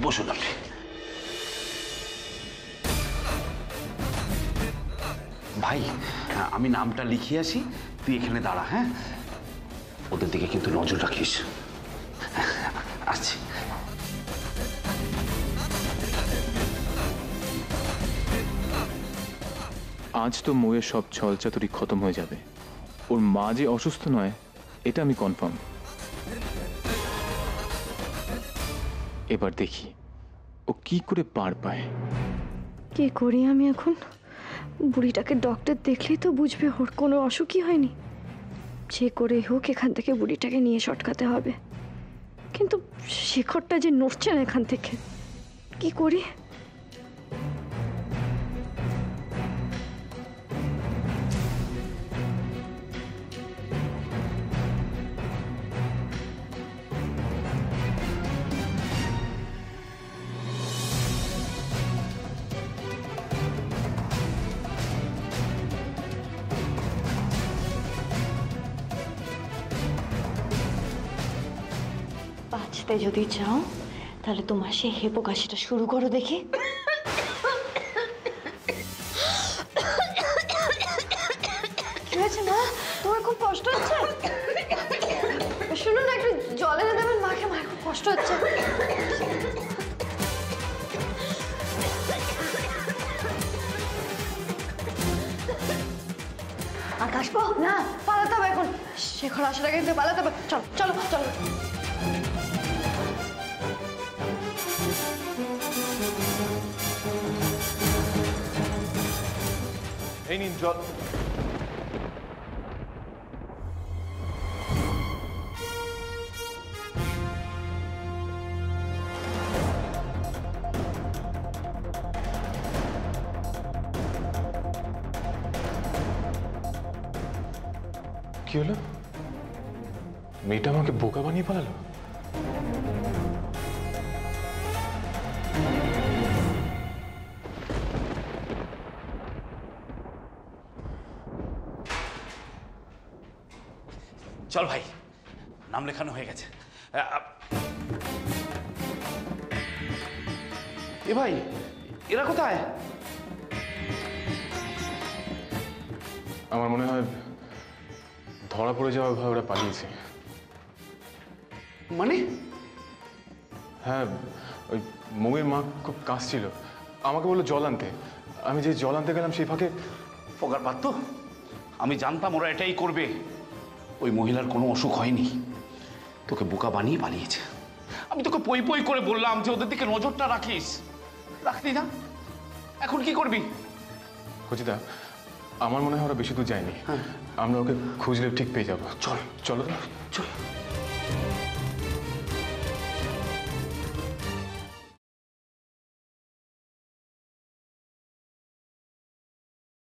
বসুন আপনি। ভাই আমি নামটা লিখিয়ে আসি, তুই এখানে দাঁড়া। হ্যাঁ, ওদের দিকে কিন্তু নজর রাখিস। আসছি। আজ তো মৌয়ের সব ছলচাতুরি খতম হয়ে যাবে। ওর মা যে অসুস্থ নয় এটা আমি কনফার্ম। এবার দেখি ও কি করে পার পায়। কি করি আমি এখন? বুড়িটাকে ডক্টর দেখলেই তো বুঝবে ওর কোনো অসুখই হয়নি। যে করে হোক এখান থেকে বুড়িটাকে নিয়ে সটকাতে হবে। কিন্তু শেখরটা যে নড়ছে না এখান থেকে, কি করি? বাঁচতে যদি চাও তাহলে তোমার সেই হেপো কাশিটা শুরু করো দেখি। কি হয়েছে মা? তোমার খুব কষ্ট হচ্ছে? শুনুন না, একটু জল এনে দেবেন মাকে, মায়ের খুব কষ্ট হচ্ছে। আর কাশবো না, পালাতে হবে এখন। শেখর আসার আগে পালাতে হবে। চলো চলো চলো। এই নিন জল। কি হলো? মেয়েটা আমাকে বোকা বানিয়ে পালালো। চল ভাই, নাম লেখানো হয়ে গেছে। এ ভাই, এরা কোথায়? আমার মনে হয় ধরা পড়ে যাওয়া ভয় ওরা পালিয়েছে। মানে? হ্যাঁ, ওই মৌয়ের মা খুব কাশছিল, আমাকে বললো জল আনতে। আমি যে জল আনতে গেলাম সেই ফাঁকে পগার পারত। আমি জানতাম ওরা এটাই করবে। ওই মহিলার কোনো অসুখ হয়নি, তোকে বোকা বানিয়ে পালিয়েছে। আমি তোকে পই পই করে বললাম যে ওদের দিকে নজরটা রাখিস, রাখলি না। এখন কি করবি? কচিদা, আমার মনে হয় ওরা বেশি দূর যায়নি। আমরা ওকে খুঁজলে ঠিক পেয়ে যাবো। চল চলো চল।